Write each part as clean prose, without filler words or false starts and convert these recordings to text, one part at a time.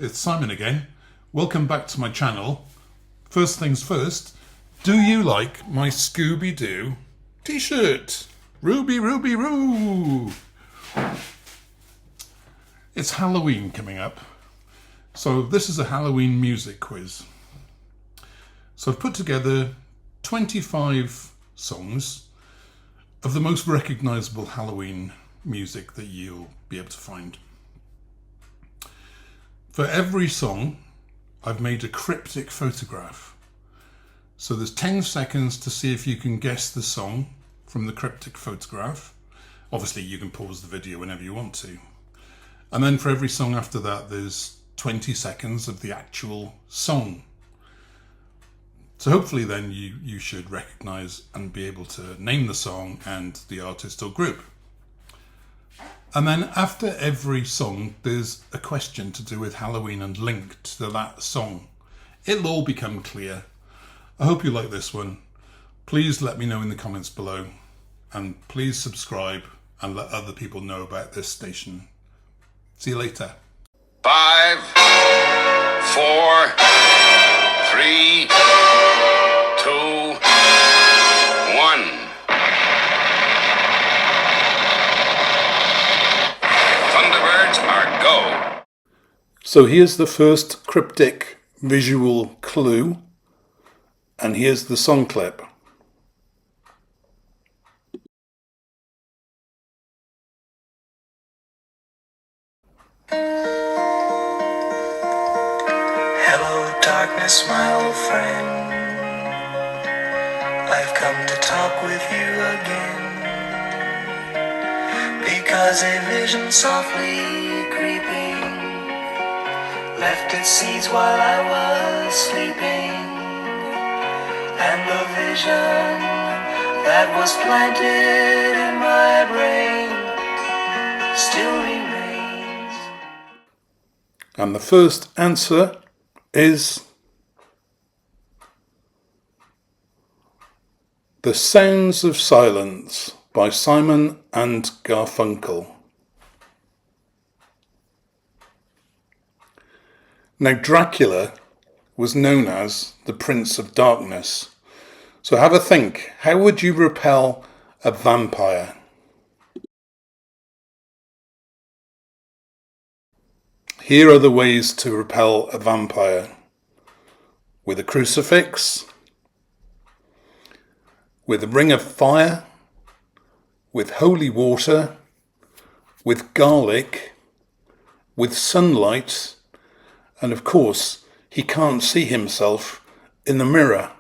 it's Simon again. Welcome back to my channel. First things first, do you like my Scooby-Doo t-shirt? Ruby, Ruby, Roo! It's Halloween coming up, so this is a Halloween music quiz. So I've put together 25 songs of the most recognisable Halloween music that you'll be able to find. For every song, I've made a cryptic photograph. So there's 10 seconds to see if you can guess the song from the cryptic photograph. Obviously, you can pause the video whenever you want to. And then for every song after that, there's 20 seconds of the actual song. So hopefully then you should recognise and be able to name the song and the artist or group. And then after every song, there's a question to do with Halloween and linked to that song. It'll all become clear. I hope you like this one. Please let me know in the comments below. And please subscribe and let other people know about this station. See you later. 5, 4, 3, 2, 1. Thunderbirds are go. So here's the first cryptic visual clue, and here's the song clip. Hello, darkness, my old friend. I've come to talk with you again, because a vision softly creeping left its seeds while I was sleeping, and the vision that was planted in my brain still remains. And the first answer is The Sounds of Silence by Simon and Garfunkel. Now, Dracula was known as the Prince of Darkness. So have a think, how would you repel a vampire? Here are the ways to repel a vampire: with a crucifix, with a ring of fire, with holy water, with garlic, with sunlight, and of course, he can't see himself in the mirror.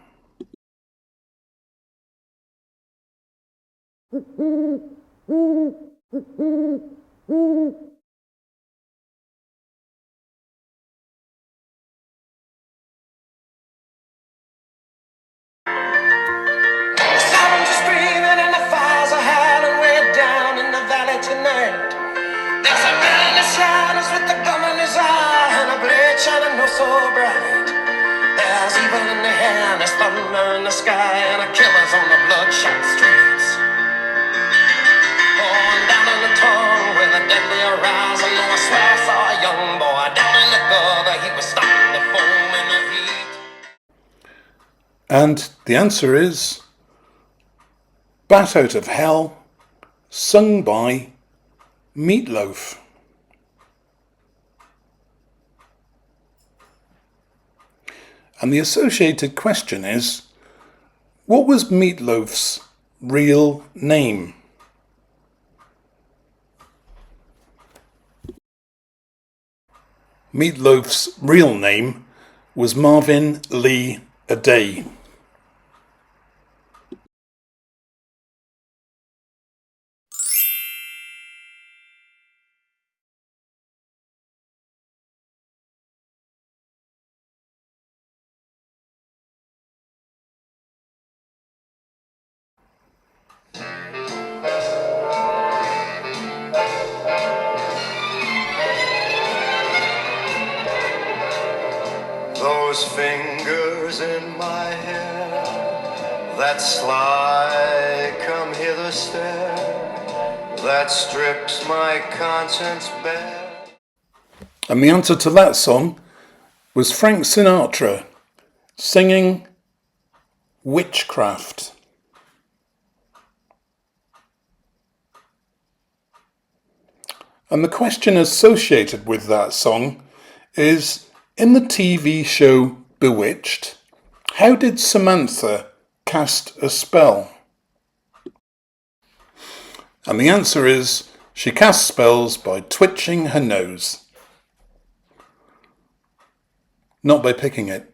So bright, there's evil in the air, there's thunder in the sky, and a killer's on the bloodshot streets. Oh, and down in the tongue with a deadly horizon, I swear I saw a young boy down in the gutter, he was starting to foam in the heat. And the answer is Bat Out of Hell, sung by Meatloaf. And the associated question is, what was Meatloaf's real name? Meatloaf's real name was Marvin Lee Aday. Those fingers in my hair, that sly come hither stare, that strips my conscience bare. And the answer to that song was Frank Sinatra singing Witchcraft. And the question associated with that song is, in the TV show Bewitched, how did Samantha cast a spell? And the answer is, she cast spells by twitching her nose, not by picking it.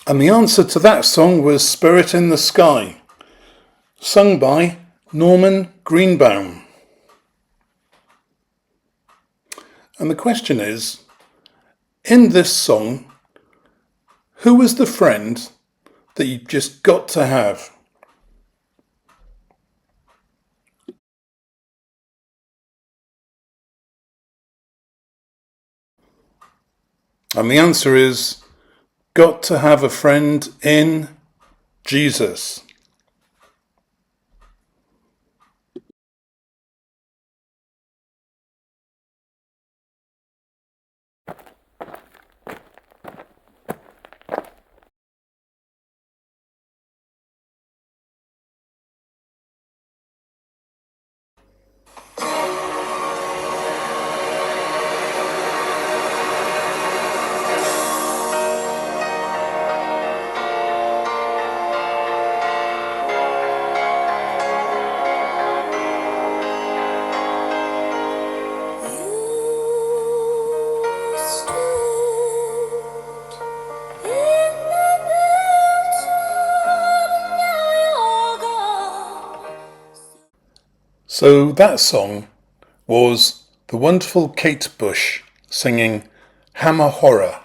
And the answer to that song was Spirit in the Sky, sung by Norman Greenbaum. And the question is, in this song, who was the friend that you just got to have? And the answer is, got to have a friend in Jesus. So that song was the wonderful Kate Bush singing Hammer Horror.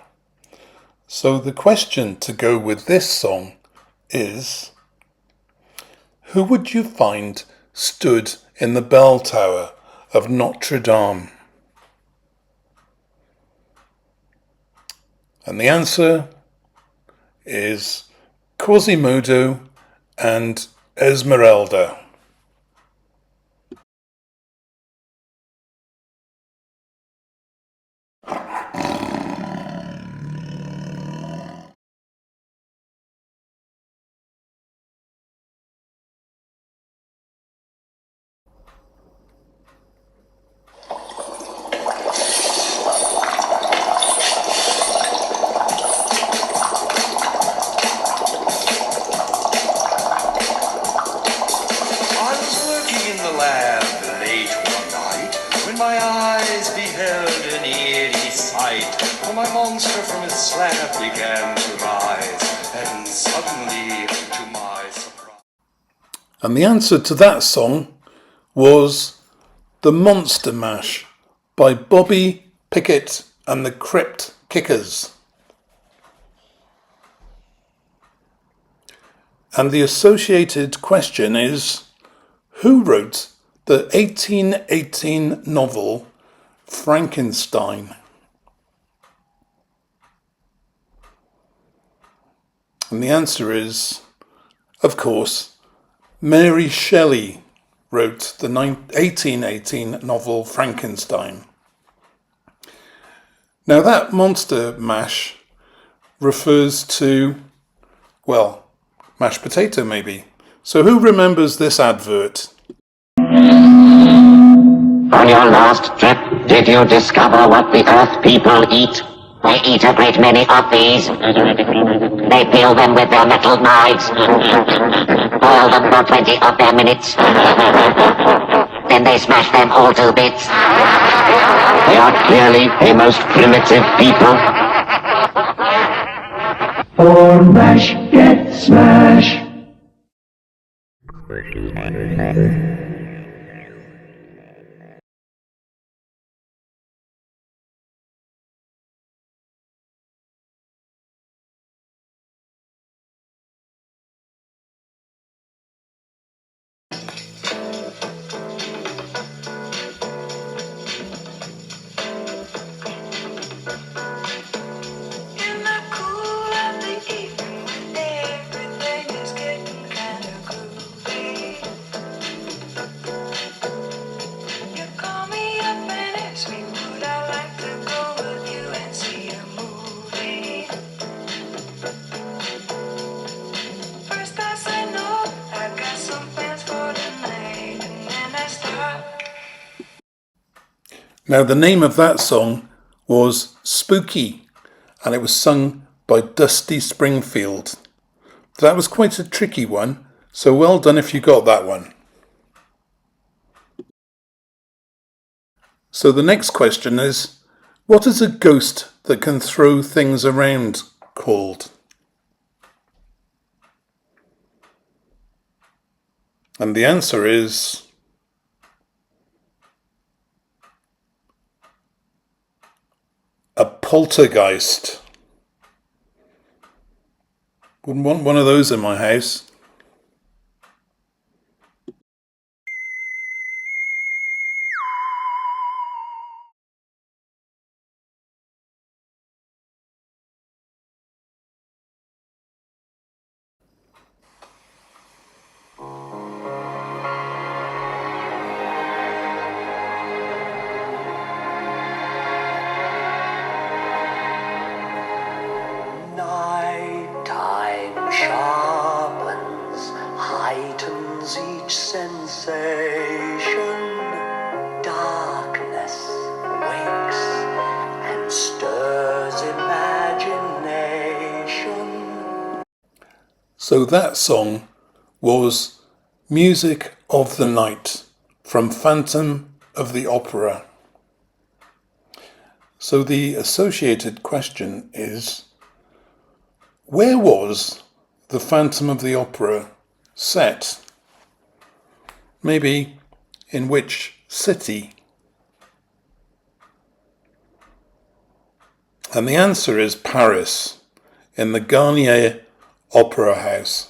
So the question to go with this song is, who would you find stood in the bell tower of Notre Dame? And the answer is Quasimodo and Esmeralda. My eyes beheld an eerie sight, for my monster from his slab began to rise, and suddenly, to my surprise... And the answer to that song was The Monster Mash by Bobby Pickett and the Crypt Kickers. And the associated question is, who wrote the 1818 novel Frankenstein? And the answer is, of course, Mary Shelley wrote the 1818 novel Frankenstein. Now that monster mash refers to, well, mashed potato maybe. So who remembers this advert? On your last trip, did you discover what the Earth people eat? They eat a great many of these. They peel them with their metal knives, boil them for 20 of their minutes, then they smash them all to bits. They are clearly a most primitive people. For mash, get smash. In the cool of the evening when everything is getting kind of groovy, you call me up and ask me would I like to go with you and see a movie. First I say no, I got some plans for tonight, and then I start. Now, the name of that song was Spooky, and it was sung by Dusty Springfield. That was quite a tricky one, so well done if you got that one. So the next question is, what is a ghost that can throw things around called? And the answer is a poltergeist. Wouldn't want one of those in my house. Nighttime sharpens, heightens each sensation. Darkness wakes and stirs imagination. So that song was Music of the Night from Phantom of the Opera. So the associated question is, where was the Phantom of the Opera set? Maybe in which city? And the answer is Paris, in the Garnier Opera House.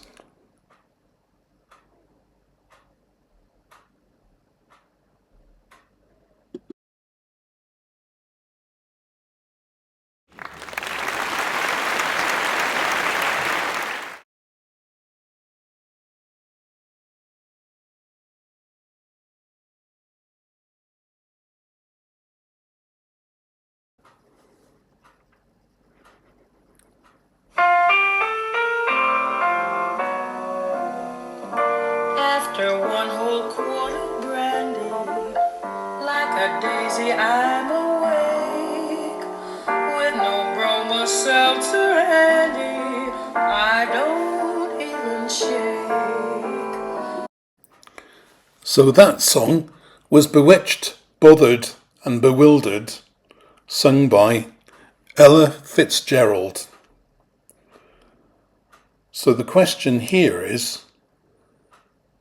After one whole quart of brandy, like a daisy I'm awake. With no bromo seltzer handy, I don't even shake. So that song was Bewitched, Bothered and Bewildered, sung by Ella Fitzgerald. So the question here is,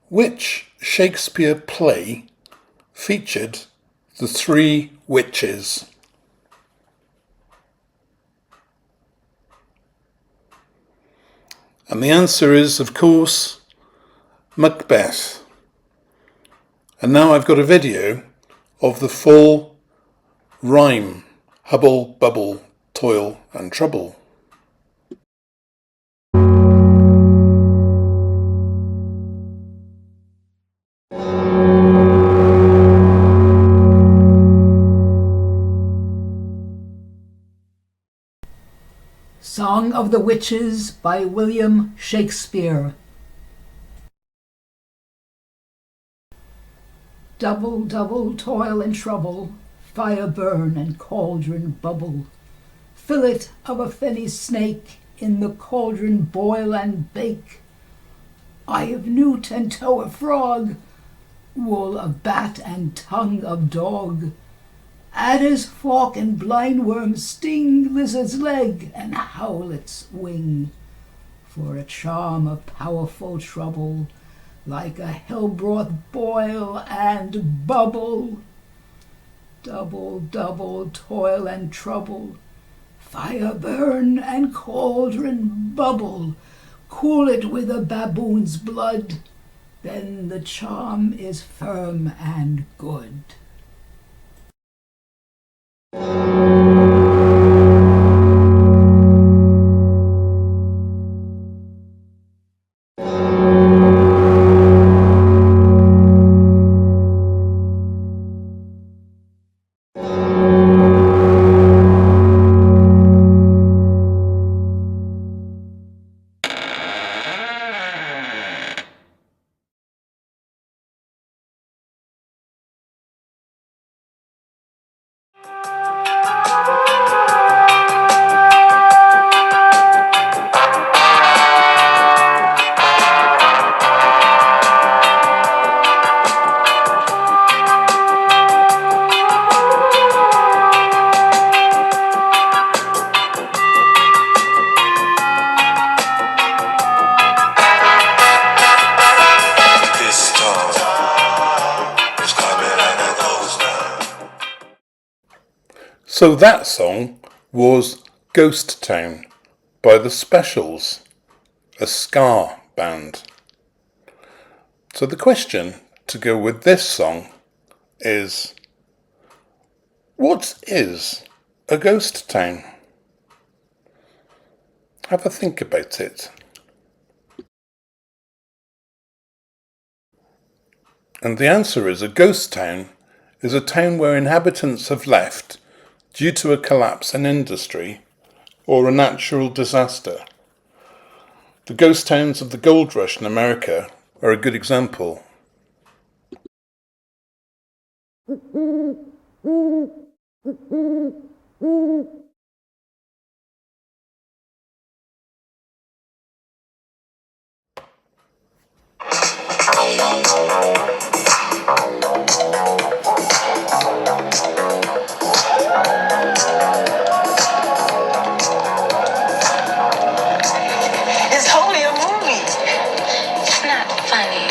which Shakespeare play featured the three witches? And the answer is, of course, Macbeth. And now I've got a video of the full rhyme, hubble, bubble, toil and trouble. Song of the Witches by William Shakespeare. Double, double, toil and trouble, fire burn and cauldron bubble. Fillet of a fenny snake, in the cauldron boil and bake. Eye of newt and toe of frog, wool of bat and tongue of dog. Adder's fork and blindworm sting lizard's leg and howlet's wing. For a charm of powerful trouble, like a hell-broth boil and bubble. Double, double toil and trouble, fire burn and cauldron bubble, cool it with a baboon's blood, then the charm is firm and good. So that song was Ghost Town by the Specials, a ska band. So the question to go with this song is, what is a ghost town? Have a think about it. And the answer is, a ghost town is a town where inhabitants have left due to a collapse in industry or a natural disaster. The ghost towns of the gold rush in America are a good example. It's only a movie. It's not funny.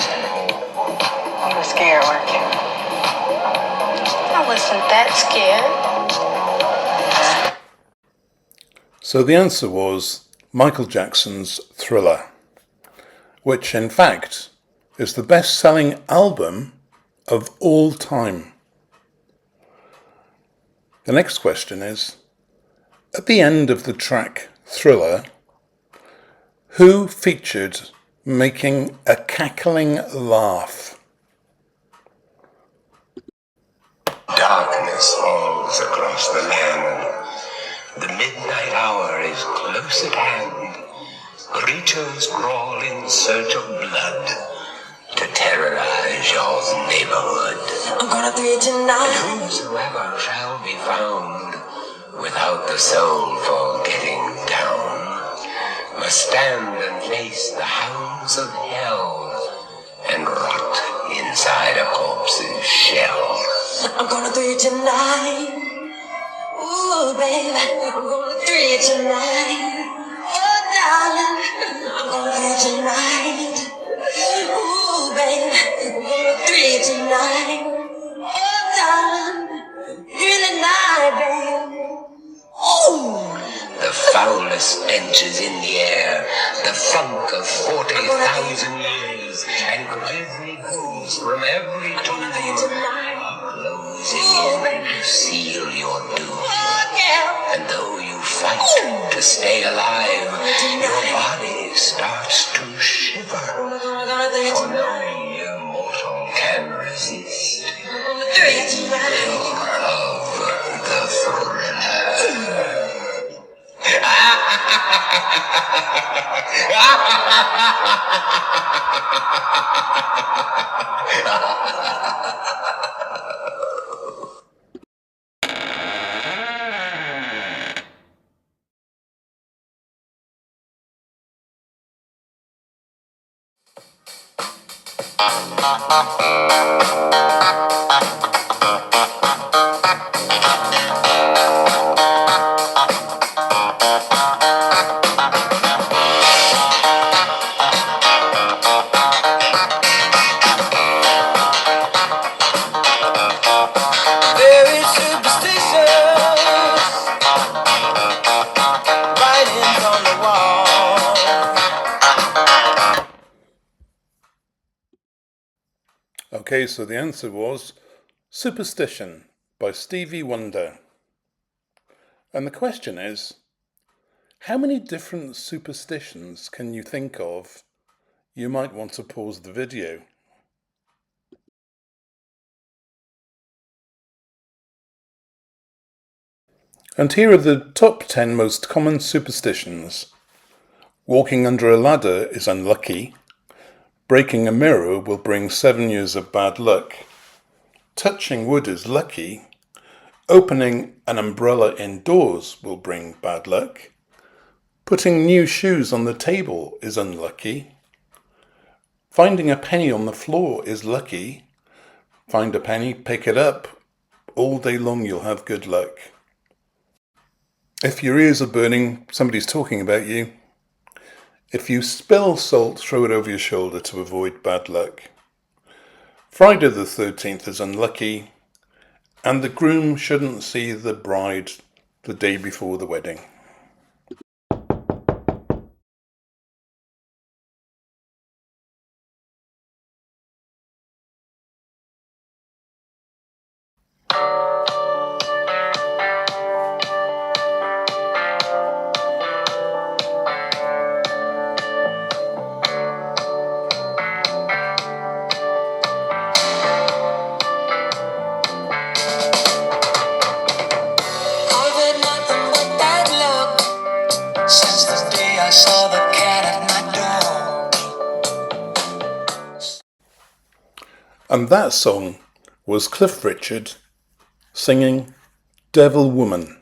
You were scared, weren't you? I wasn't that scared. So the answer was Michael Jackson's Thriller, which in fact is the best-selling album of all time. The next question is, at the end of the track Thriller, who featured making a cackling laugh? Darkness falls across the land. The midnight hour is close at hand. Creatures crawl in search of blood to terrorize your neighborhood. I'm gonna do it tonight. Whosoever shall be found without the soul for getting down must stand and face the hounds of hell and rot inside a corpse's shell. I'm gonna do it tonight. Ooh, baby, I'm gonna do it tonight. Oh, darling, I'm gonna do it tonight. Ooh, baby, I'm gonna do it tonight. Oh, darling, through the night, baby. Ooh. The foulest stench is in the air, the funk of 40,000 years, and grisly ghouls from every tomb are closing in to seal your doom. And though you fight to stay alive, your body starts to shiver, for no mere mortal can resist the allure of the thriller. Okay, so the answer was Superstition by Stevie Wonder. And the question is, how many different superstitions can you think of? You might want to pause the video. And here are the top 10 most common superstitions. Walking under a ladder is unlucky. Breaking a mirror will bring 7 years of bad luck. Touching wood is lucky. Opening an umbrella indoors will bring bad luck. Putting new shoes on the table is unlucky. Finding a penny on the floor is lucky. Find a penny, pick it up. All day long you'll have good luck. If your ears are burning, somebody's talking about you. If you spill salt, throw it over your shoulder to avoid bad luck. Friday the 13th is unlucky. And the groom shouldn't see the bride the day before the wedding. I've had nothing but bad luck since the day I saw the cat at my door. And that song was Cliff Richard singing Devil Woman.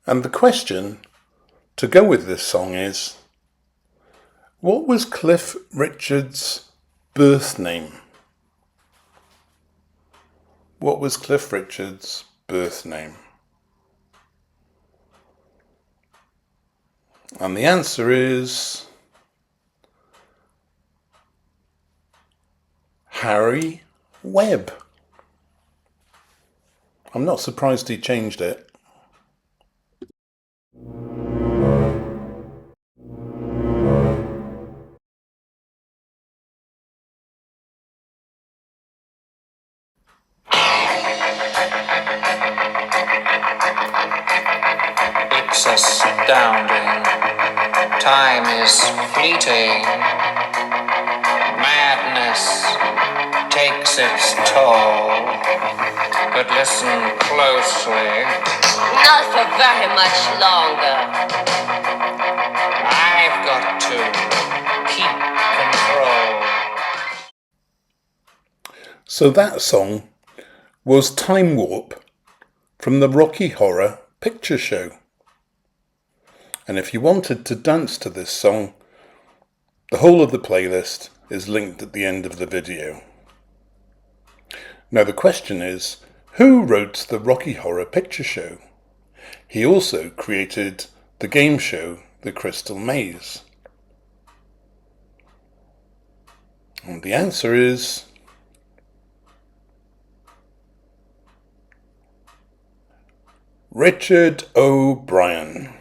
And the question to go with this song is, what was Cliff Richard's birth name? What was Cliff Richard's birth name? And the answer is Harry Webb. I'm not surprised he changed it. It's astounding. Time is fleeting. Madness takes its toll. But listen closely. Not for very much longer. I've got to keep control. So that song was Time Warp from the Rocky Horror Picture Show. And if you wanted to dance to this song, the whole of the playlist is linked at the end of the video. Now the question is, who wrote the Rocky Horror Picture Show? He also created the game show The Crystal Maze. And the answer is Richard O'Brien.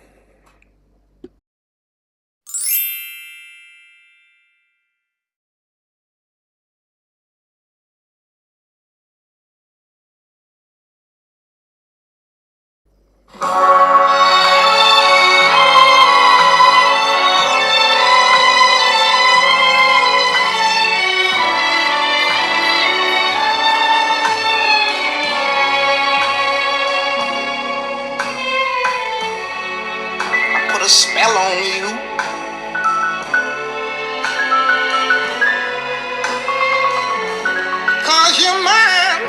Put a spell on you. Cause you're mine.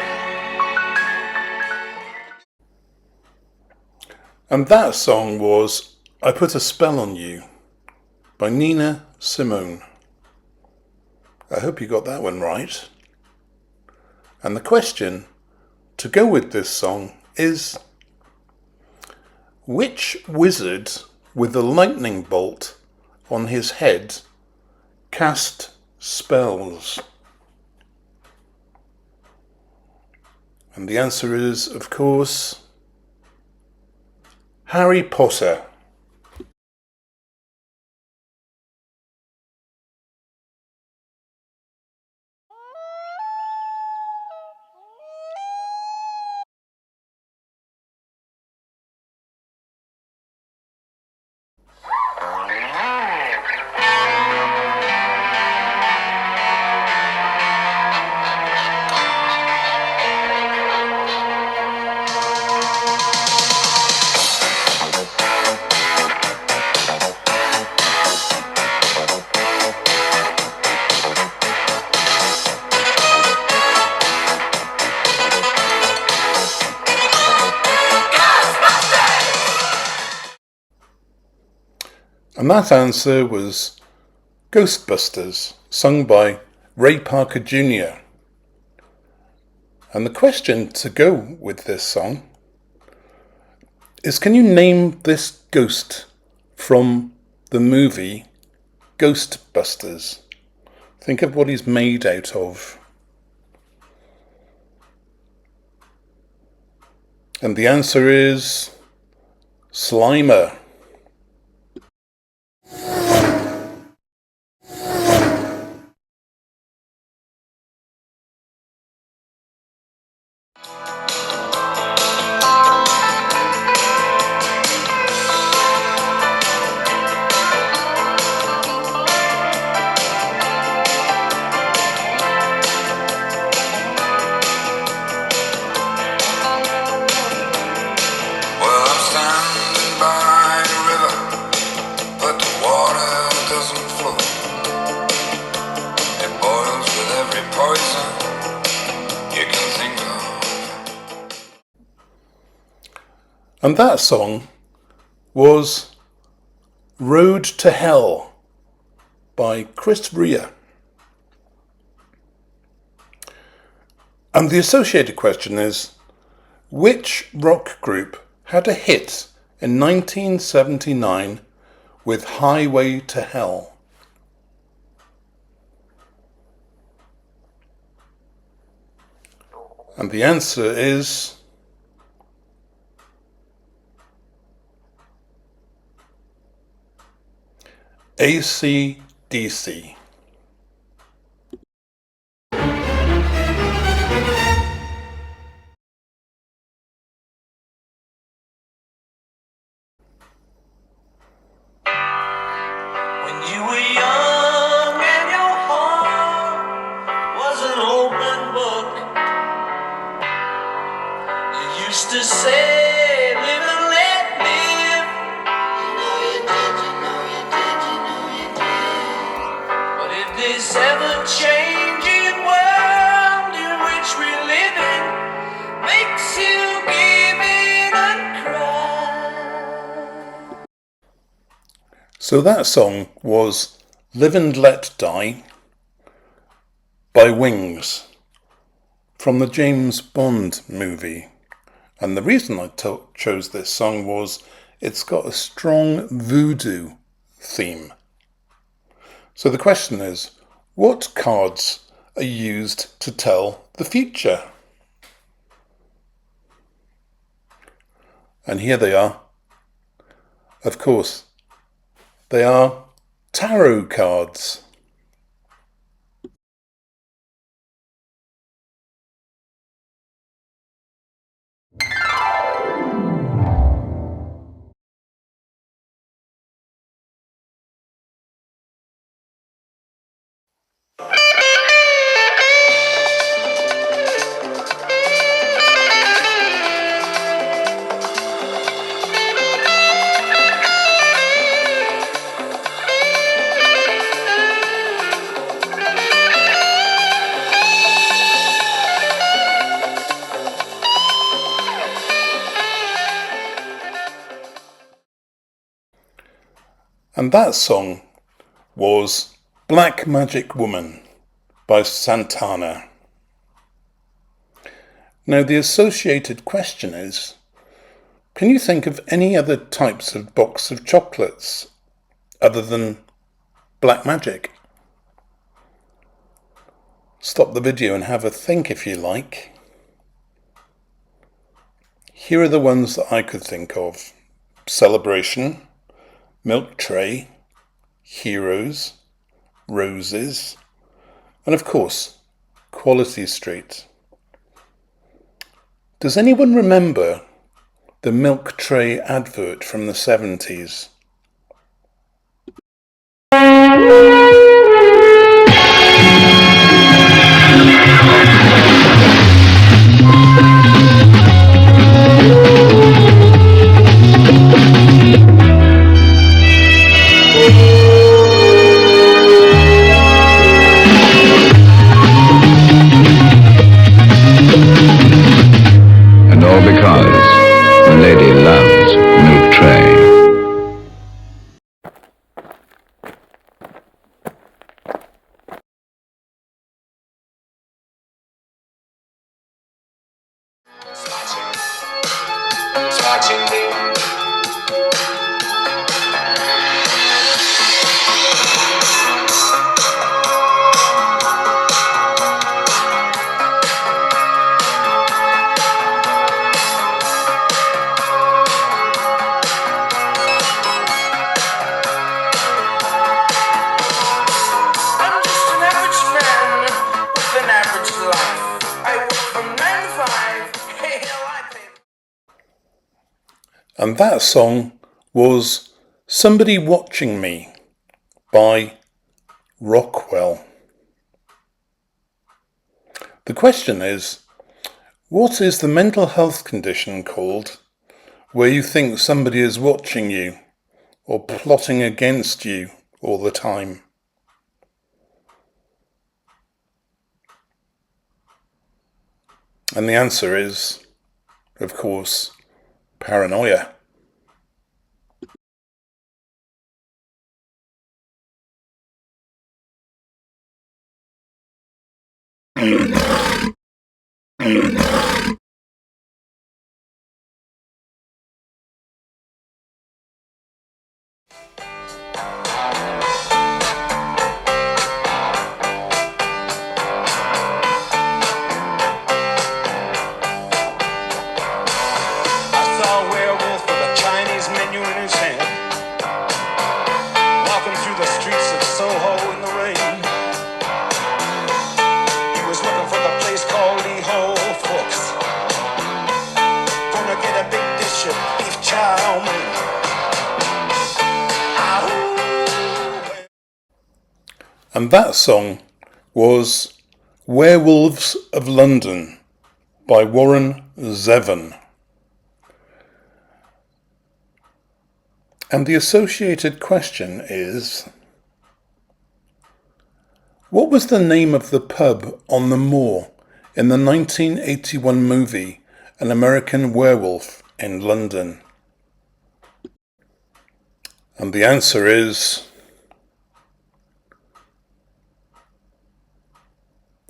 And that song was I Put a Spell on You by Nina Simone. I hope you got that one right. And the question to go with this song is, which wizard with a lightning bolt on his head cast spells? And the answer is, of course, Harry Potter. And that answer was Ghostbusters, sung by Ray Parker Jr. And the question to go with this song is, can you name this ghost from the movie Ghostbusters? Think of what he's made out of. And the answer is Slimer. And that song was Road to Hell by Chris Rea. And the associated question is, which rock group had a hit in 1979 with Highway to Hell? And the answer is AC/DC. When you were young and your heart was an open book, you used to say, live and let live. You know you did, you know you did, you know you did. But in this ever-changing world in which we live in, makes you give in and cry. So that song was Live and Let Die by Wings from the James Bond movie. And the reason I chose this song was it's got a strong voodoo theme. So the question is, what cards are used to tell the future? And here they are. Of course, they are tarot cards. And that song was Black Magic Woman by Santana. Now the associated question is, can you think of any other types of box of chocolates other than Black Magic? Stop the video and have a think if you like. Here are the ones that I could think of: Celebration, Milk Tray, Heroes, Roses, and of course, Quality Street. Does anyone remember the Milk Tray advert from the 70s? And all because the lady loves Milk Tray. And that song was Somebody Watching Me by Rockwell. The question is, what is the mental health condition called where you think somebody is watching you or plotting against you all the time? And the answer is, of course, paranoia. I saw a werewolf with a Chinese menu in his hand, walking through the streets of Soho in the rain. He was looking for the place called Lee Ho Fooks. Gonna get a big dish of beef chow mein. And that song was Werewolves of London by Warren Zevon. And the associated question is, what was the name of the pub on the moor in the 1981 movie An American Werewolf in London? And the answer is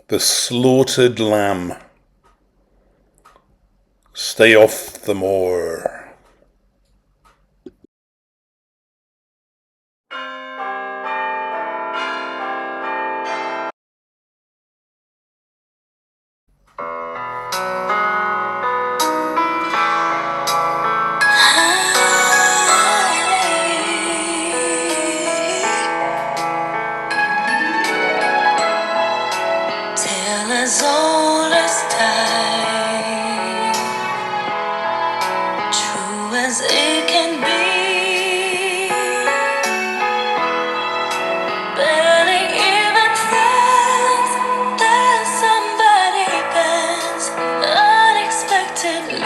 The Slaughtered Lamb. Stay off the moor. Tale as old as time, true as it can be. Barely even friends, there's somebody bends unexpectedly.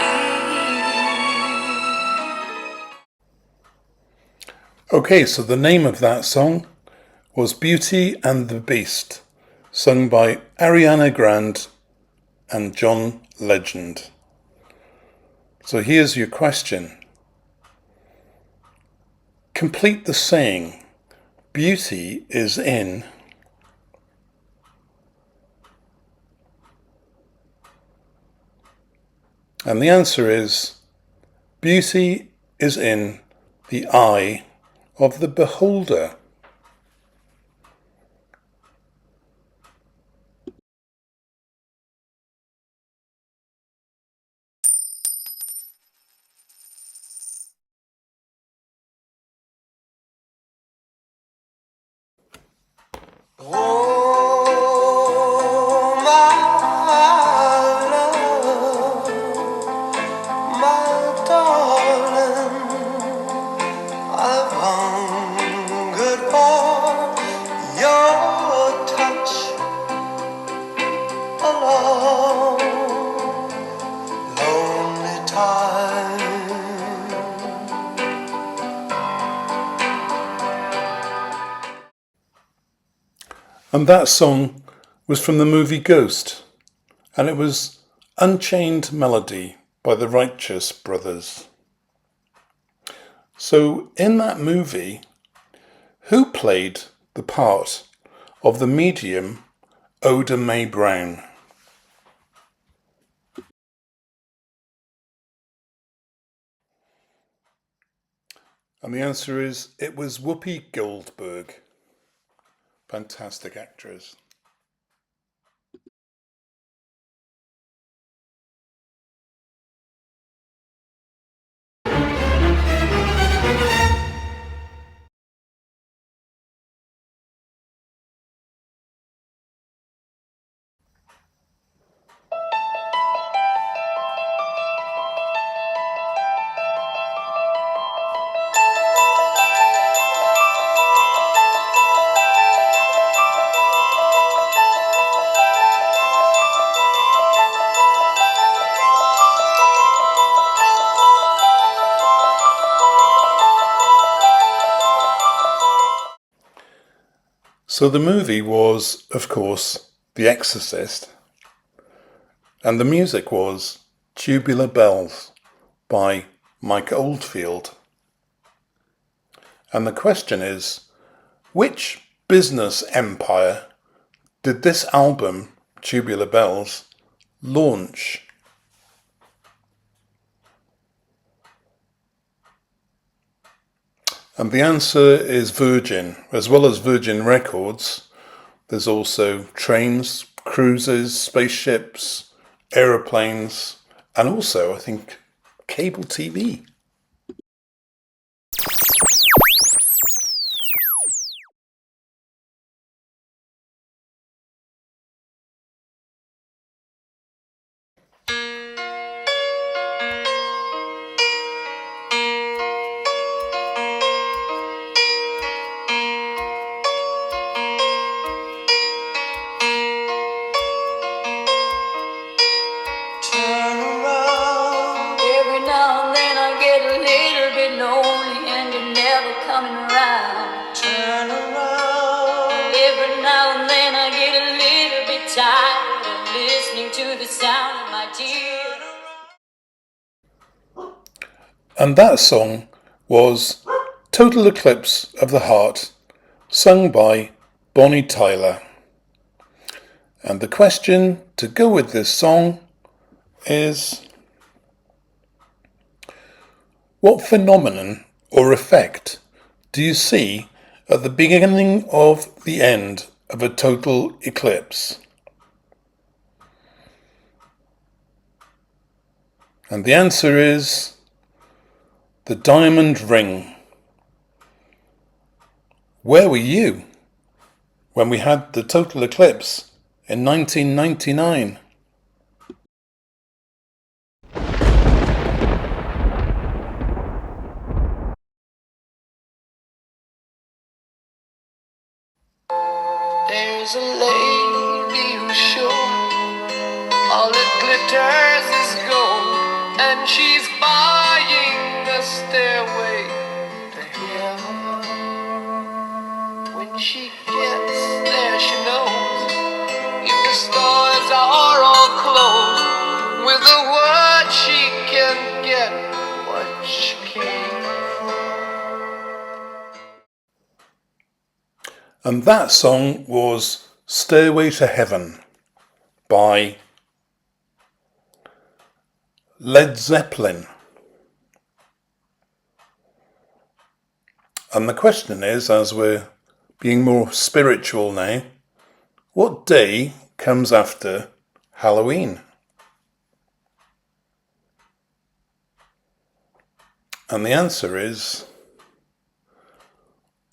Okay, so the name of that song was Beauty and the Beast, sung by Ariana Grande and John Legend. So here's your question. Complete the saying, beauty is in. And the answer is, beauty is in the eye of the beholder. Oh, my love, my darling, I've hungered for your touch a long, lonely time. And that song was from the movie Ghost, and it was Unchained Melody by the Righteous Brothers. So in that movie, who played the part of the medium Oda Mae Brown? And the answer is, it was Whoopi Goldberg. Fantastic actress. So the movie was, of course, The Exorcist, and the music was Tubular Bells by Mike Oldfield. And the question is, which business empire did this album, Tubular Bells, launch? And the answer is Virgin. As well as Virgin Records, there's also trains, cruises, spaceships, aeroplanes, and also, I think, cable TV. Turn around. Every now and then I get a little bit lonely and you're never coming around. Turn around. Every now and then I get a little bit tired of listening to the sound of my tears. And that song was Total Eclipse of the Heart, sung by Bonnie Tyler. And the question to go with this song is, what phenomenon or effect do you see at the beginning of the end of a total eclipse? And the answer is the diamond ring. Where were you when we had the total eclipse in 1999? There's a lady who's sure all that glitters is gold, and she's buying a stairway to heaven. When she gets there, she knows if the stores are all closed, with a word she can get what she came for. And that song was Stairway to Heaven by Led Zeppelin. And the question is, as we're being more spiritual now, what day comes after Halloween? And the answer is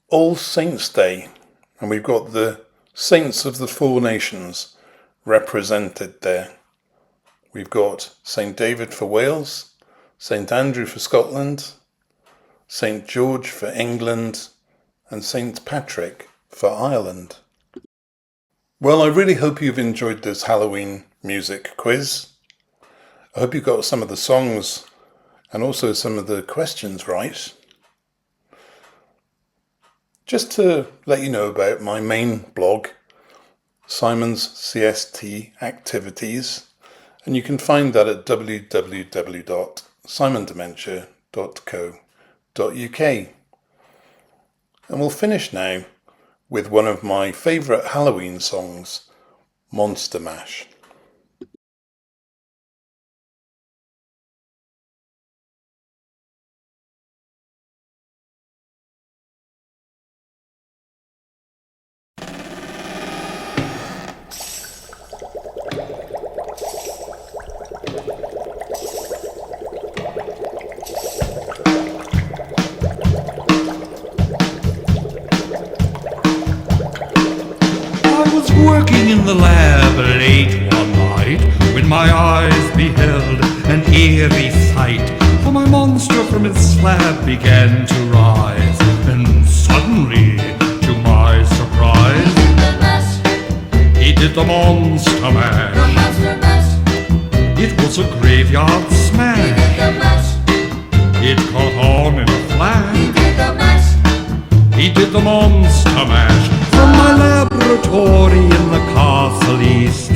All Saints' Day. And we've got the saints of the four nations represented there. We've got St. David for Wales, St. Andrew for Scotland, St. George for England, and St. Patrick for Ireland. Well, I really hope you've enjoyed this Halloween music quiz. I hope you got some of the songs and also some of the questions right. Just to let you know about my main blog, Simon's CST Activities, and you can find that at www.simondementia.co.uk. And we'll finish now with one of my favourite Halloween songs, Monster Mash. I was working in the lab late one night when my eyes beheld an eerie sight. For my monster from its slab began to rise, and suddenly, to my surprise, he did the monster mash. It was a graveyard smash. It caught on in a flash. He did the monster mash from my lab laboratory in the castle east, to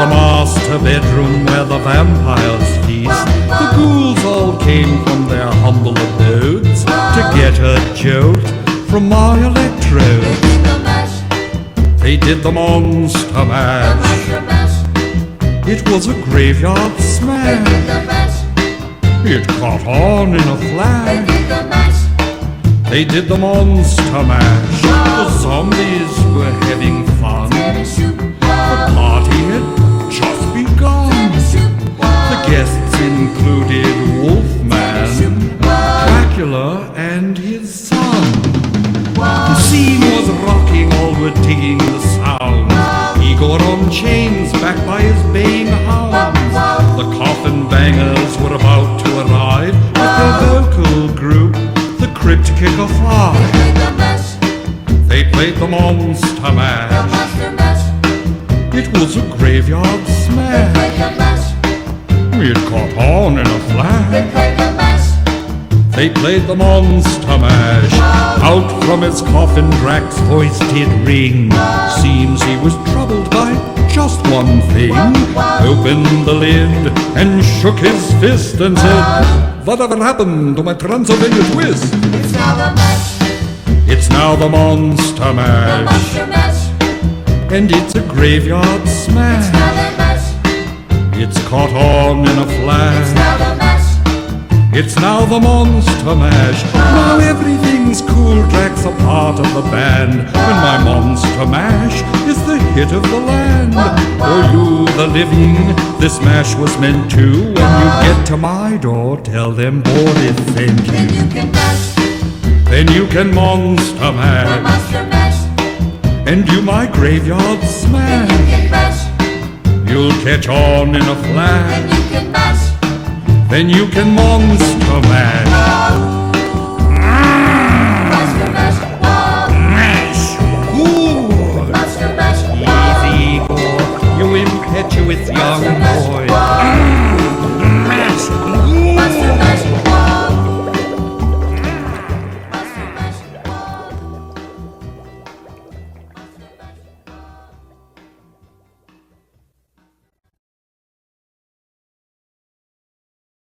the master bedroom where the vampires feast. The ghouls all came from their humble abodes to get a jolt from my electrodes. They did the monster mash. It was a graveyard smash. It caught on in a flash. They did the monster mash. The zombies were having fun. The party had just begun. The guests included Wolfman, Dracula, and his son. The scene was rocking, all were digging the sound. Igor on chains, backed by his baying hounds. The coffin bangers were about to arrive with their vocal group, the Crypt Kicker 5. They played the monster mash. It was a graveyard smash. It caught on in a flash. They played the monster mash. Out from his coffin Drac's voice did ring. Seems he was troubled by just one thing. Opened the lid and shook his fist and said, "Whatever happened to my Transylvania twist?" It's now the monster mash. And it's a graveyard smash. It's caught on in a flash. It's now the monster mash. Now everything's cool, Drac's a part of the band. And my monster mash is the hit of the land. For you, the living, this mash was meant to. When you get to my door, tell them Boris sent you. Then you can monster mash. And do my graveyard smash. You'll catch on in a flash. Then you can monster mash.